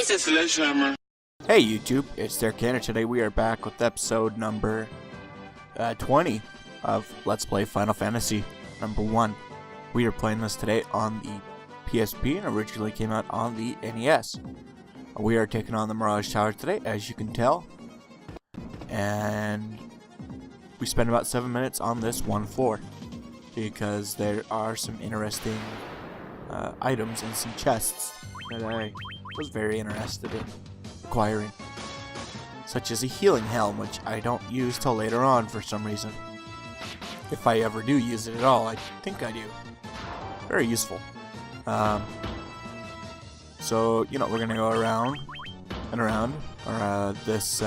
What's a sledgehammer? Hey YouTube, it's Derek Canner. Today we are back with episode number 20 of Let's Play Final Fantasy number 1. We are playing this today on the PSP and originally came out on the NES. We are taking on the Mirage Tower today, as you can tell. And we spent about 7 minutes on this one floor because there are some interesting items and some chests that I was very interested in acquiring, such as a healing helm, which I don't use till later on for some reason. If I ever do use it at all, I think I do. Very useful. So you know, we're gonna go around and around this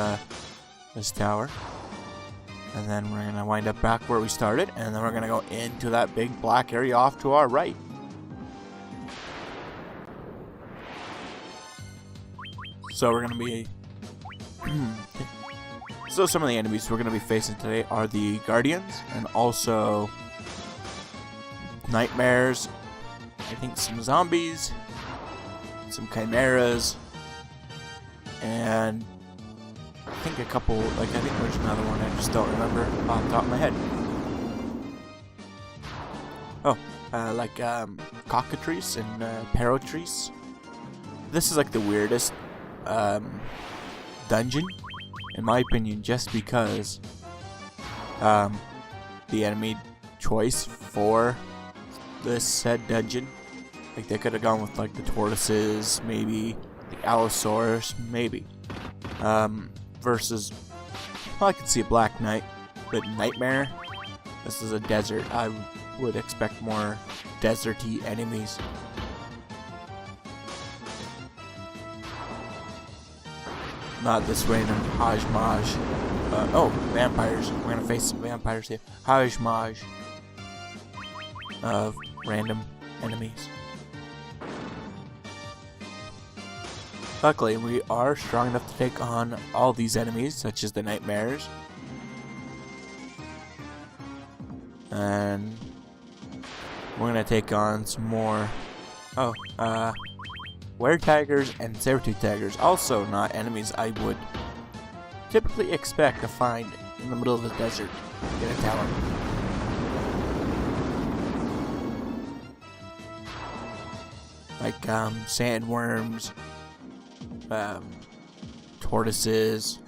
tower, and then we're gonna wind up back where we started, and then we're gonna go into that big black area off to our right. So we're gonna be so some of the enemies we're gonna be facing today are the Guardians and also nightmares, I think some zombies, some chimeras, and I think a couple, I think there's another one I just don't remember off the top of my head. Oh, cockatrice and paratrice. This is like the weirdest dungeon, in my opinion, just because the enemy choice for this said dungeon, like they could have gone with like the tortoises, maybe the allosaurus, maybe versus, well, I could see a black knight, but nightmare, this is a desert. I would expect more deserty enemies. Not this random hodgepodge. Oh, vampires. We're gonna face some vampires here. Hodgepodge of random enemies. Luckily, we are strong enough to take on all these enemies, such as the nightmares. And we're gonna take on some more. Oh, were-tigers and saber-tooth tigers, also not enemies I would typically expect to find in the middle of the desert in a tower. Like sandworms, tortoises,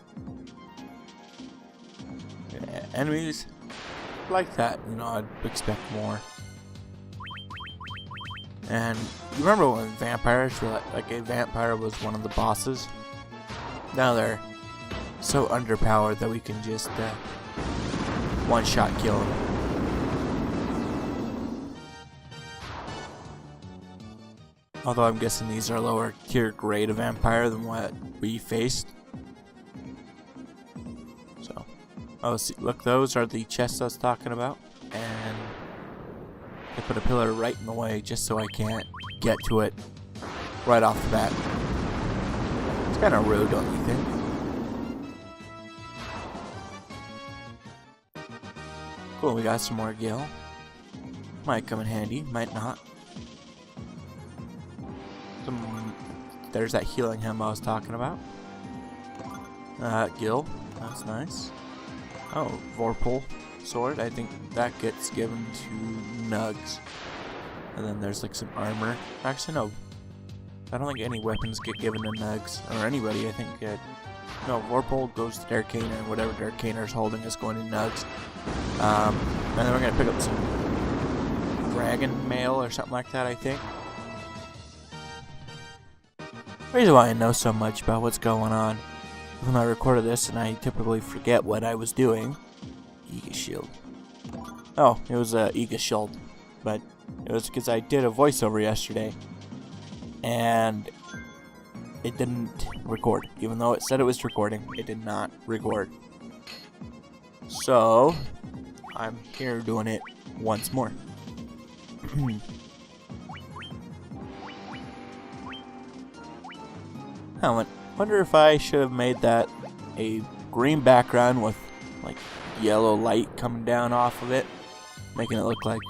enemies like that, you know, I'd expect more. And you remember when vampires were like a vampire was one of the bosses? Now they're so underpowered that we can just one-shot kill them. Although I'm guessing these are lower tier grade of vampire than what we faced. So, oh, see, look, those are the chests I was talking about, and I put a pillar right in the way just so I can't get to it right off the bat. It's kind of rude, don't you think? Cool, we got some more gil. Might come in handy, might not. There's that healing helm I was talking about. Gil, that's nice. Oh, Vorpal sword, I think that gets given to Nugs. And then there's like some armor. Actually, no. I don't think any weapons get given to Nugs. Or anybody, I think. No, Vorpal goes to Derekaner, and whatever Derekaner's holding is going to Nugs. And then we're going to pick up some dragon mail or something like that, I think. The reason why I know so much about what's going on, when I recorded this and I typically forget what I was doing. Ega Shield. Oh, it was Ega Shield, but it was because I did a voiceover yesterday and it didn't record. Even though it said it was recording, it did not record. So I'm here doing it once more. I wonder if I should have made that a green background with like yellow light coming down off of it, making it look like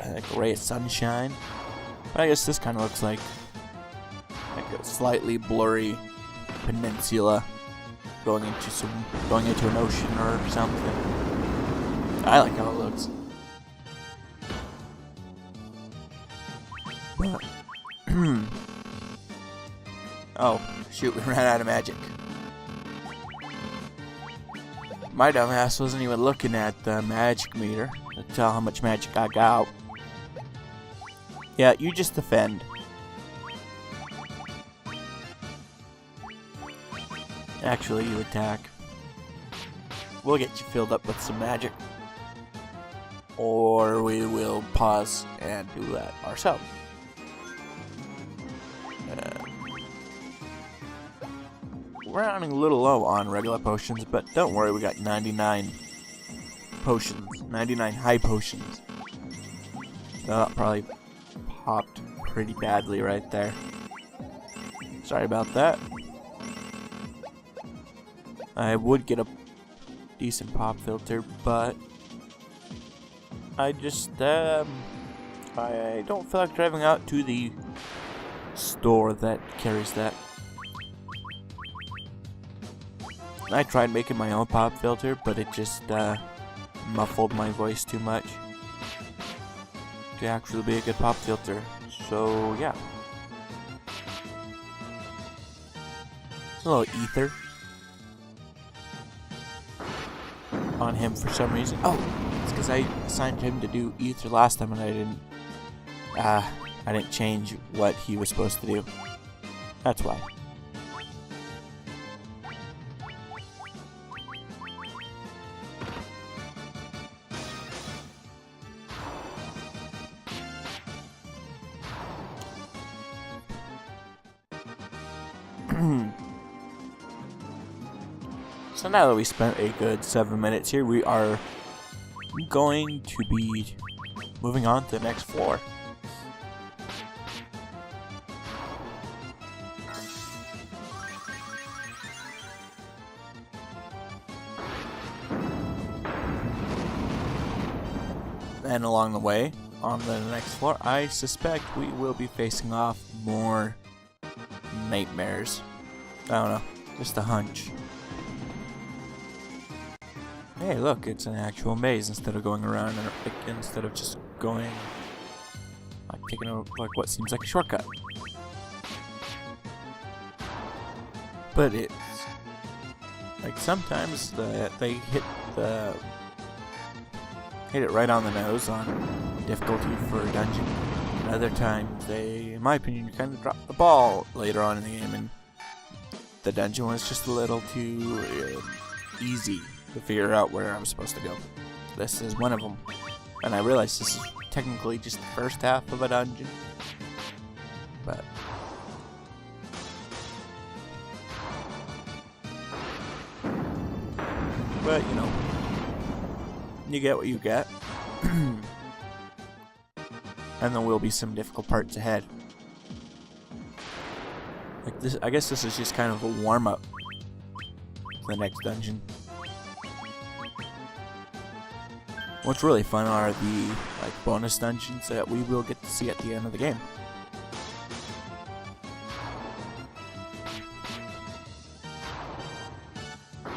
a ray of sunshine. But I guess this kind of looks like like a slightly blurry peninsula going into an ocean or something. I like how it looks. But oh shoot, we ran out of magic. My dumbass wasn't even looking at the magic meter to tell how much magic I got. Yeah, you just defend. Actually, you attack. We'll get you filled up with some magic. Or we will pause and do that ourselves. We're running a little low on regular potions, but don't worry, we got 99 potions. 99 high potions. That probably popped pretty badly right there. Sorry about that. I would get a decent pop filter, but I just I don't feel like driving out to the store that carries that. I tried making my own pop filter, but it just muffled my voice too much to actually be a good pop filter. So yeah, a little ether on him for some reason. Oh, it's because I assigned him to do ether last time, and I didn't change what he was supposed to do. That's why. So now that we spent a good 7 minutes here, we are going to be moving on to the next floor. And along the way, on the next floor, I suspect we will be facing off more nightmares. I don't know, just a hunch. Hey, look, it's an actual maze instead of going around and instead of just going like taking a what seems like a shortcut. But it's like sometimes they hit it right on the nose on difficulty for a dungeon. And other times they, in my opinion, kind of drop the ball later on in the game, and the dungeon was just a little too easy to figure out where I'm supposed to go. This is one of them, and I realize this is technically just the first half of a dungeon, but you know, you get what you get. And there will be some difficult parts ahead. Like this, I guess this is just kind of a warm-up to the next dungeon. What's really fun are the bonus dungeons that we will get to see at the end of the game.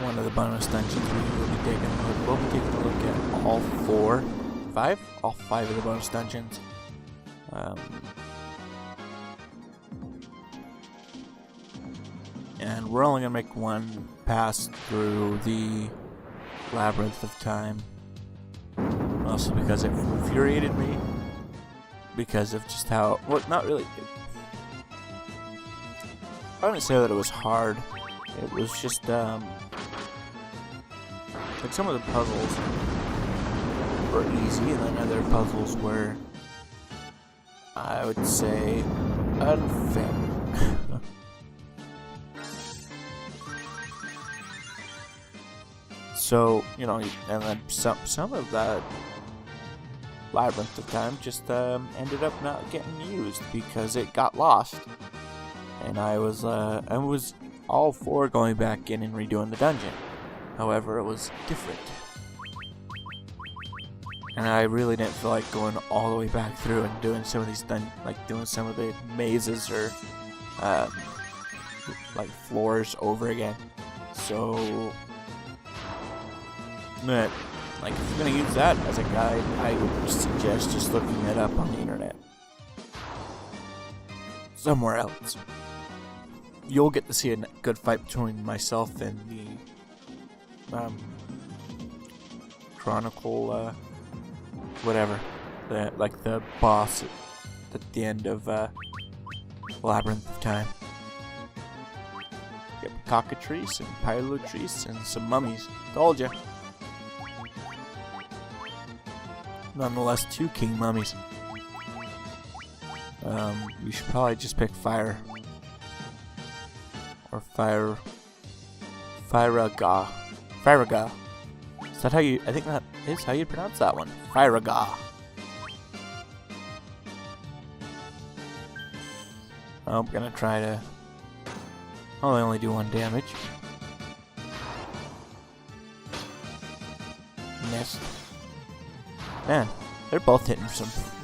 One of the bonus dungeons we will be taking a look. We'll be taking a look at all five of the bonus dungeons. And we're only gonna make one pass through the Labyrinth of Time. Also because it infuriated me. Because of just how, well, not really. I wouldn't say that it was hard. It was just like some of the puzzles were easy, and then other puzzles were, I would say, unfair. So, you know, and then some of that Labyrinth of Time just ended up not getting used because it got lost. And I was all for going back in and redoing the dungeon. However, it was different. And I really didn't feel like going all the way back through and doing some of these doing some of the mazes or like floors over again. So, but like if you're gonna use that as a guide, I would suggest just looking it up on the internet. Somewhere else. You'll get to see a good fight between myself and the Chronicle, whatever, like the boss at the end of Labyrinth of Time. Yep, cockatrice and pylotrice and some mummies. Told ya. Nonetheless, 2 king mummies. You should probably just pick fire. Or Firaga. Firaga. Is that how you, I think that is how you pronounce that one. Firaga. I'm gonna try to, I'll only do 1 damage. Missed. Man, they're both hitting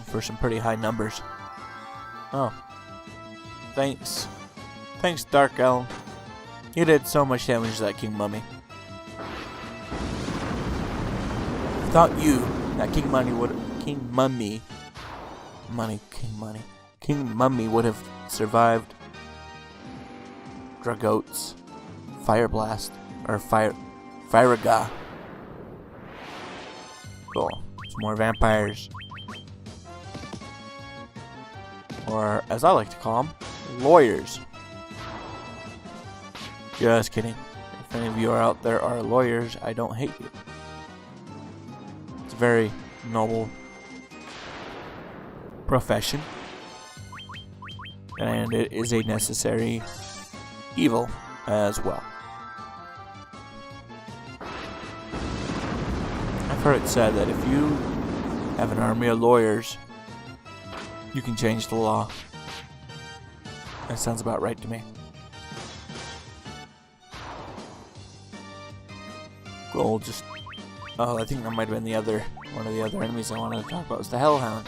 for some pretty high numbers. Oh. Thanks. Thanks, Dark Elm. You did so much damage to that King Mummy. Thought you, that King Mummy would have survived Dragoat's Fire Blast, or Firaga. Cool. Some more vampires. Or, as I like to call them, lawyers. Just kidding. If any of you are out there are lawyers, I don't hate you. It's a very noble profession. And it is a necessary evil as well. I've heard it said that if you have an army of lawyers, you can change the law. That sounds about right to me. Cool, just... Oh, I think that might have been one of the other enemies I wanted to talk about was the Hellhound.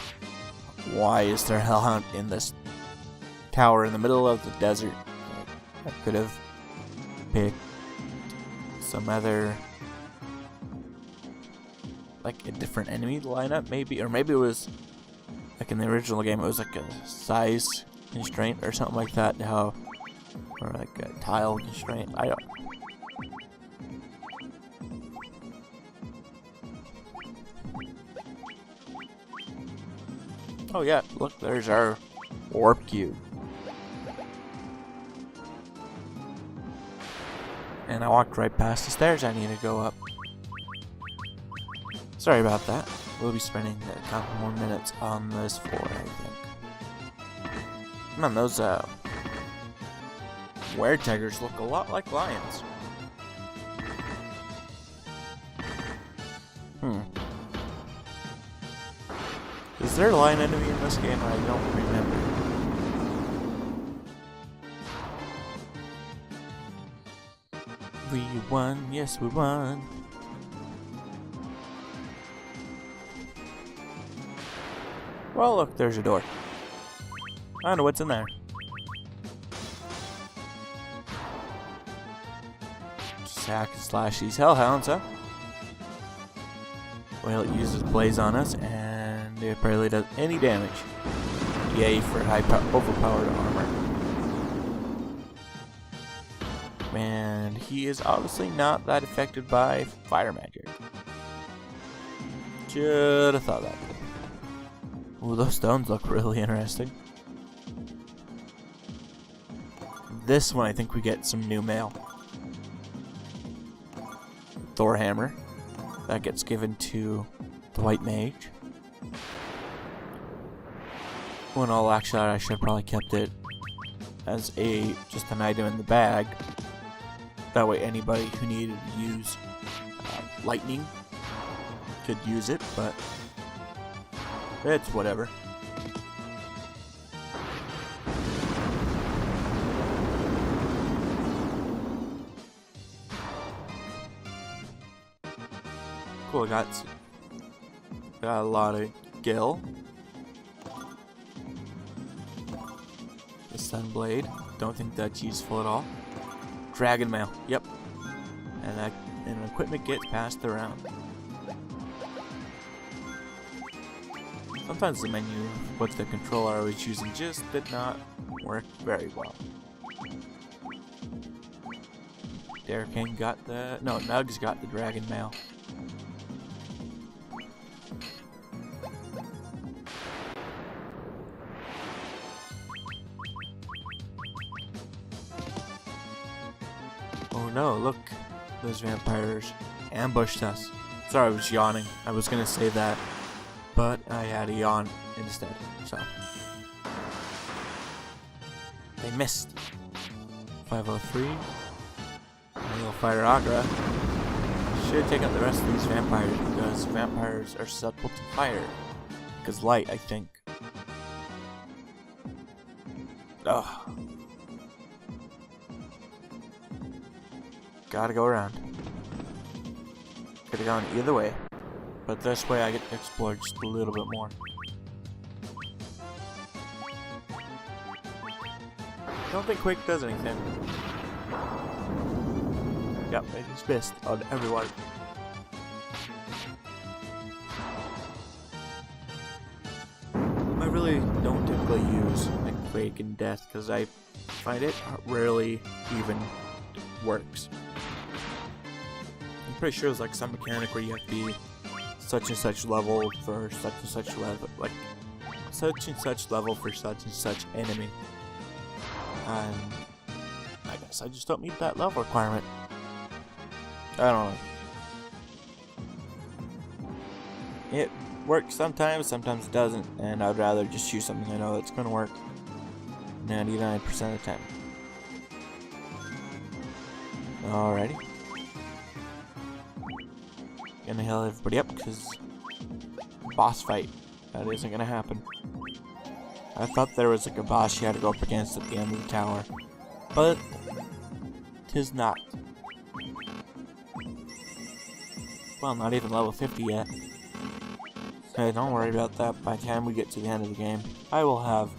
Why is there a Hellhound in this tower in the middle of the desert? I could have picked some other, like a different enemy lineup maybe, or maybe it was like in the original game it was like a size constraint or something like that, or like a tile constraint. I don't. Oh yeah, look, there's our warp cube. And I walked right past the stairs I need to go up. Sorry about that. We'll be spending a couple more minutes on this floor, I think. Man, those were-tigers look a lot like lions. Is there a lion enemy in this game? I don't remember. We won, yes we won. Well, look, there's a door. I don't know what's in there. Just hack and slash these hellhounds, huh? Well, it uses blaze on us, and it barely does any damage. Yay for overpowered armor. And he is obviously not that affected by fire magic. Should have thought that. Ooh, those stones look really interesting. This one, I think we get some new mail. Thor hammer. That gets given to the white mage. Well, in all actually, I should have probably kept it as just an item in the bag. That way anybody who needed to use lightning could use it, but it's whatever. Cool, got a lot of gil. The Sunblade. don't think that's useful at all. Dragon mail. Yep. And equipment gets passed around. Sometimes the menu, what the controller I was using, just did not work very well. Derrickane got the... No, Nugs got the dragon mail. Oh no, look. Those vampires ambushed us. Sorry, I was yawning. I was gonna say that, but I had a yawn instead, so. They missed. 503. We'll fire Agra. Should take out the rest of these vampires because vampires are susceptible to fire. Because light, I think. Ugh. Gotta go around. Could've gone either way. But this way I get to explore just a little bit more. Don't think Quake does anything. Yep, I just missed on everyone. I really don't typically use like Quake and Death because I find it rarely even works. I'm pretty sure there's like some mechanic where you have to be such and such level for such and such level, like such and such level for such and such enemy. And I guess I just don't meet that level requirement. I don't know. It works sometimes, sometimes it doesn't, and I'd rather just choose something I know that's going to work 99% of the time. Alrighty. Gonna heal everybody up because boss fight. That isn't gonna happen. I thought there was like a boss you had to go up against at the end of the tower, but 'tis not. Well, not even level 50 yet. Hey, don't worry about that. By the time we get to the end of the game, I will have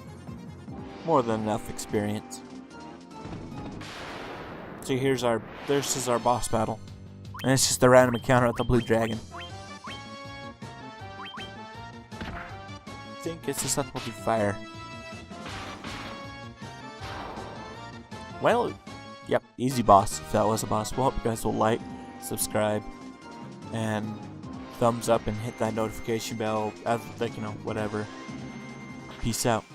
more than enough experience. So this is our boss battle. And it's just a random encounter with the blue dragon. I think it's susceptible to fire. Well, yep, easy boss if that was a boss. Well, hope you guys will like, subscribe, and thumbs up and hit that notification bell, like, you know, whatever. Peace out.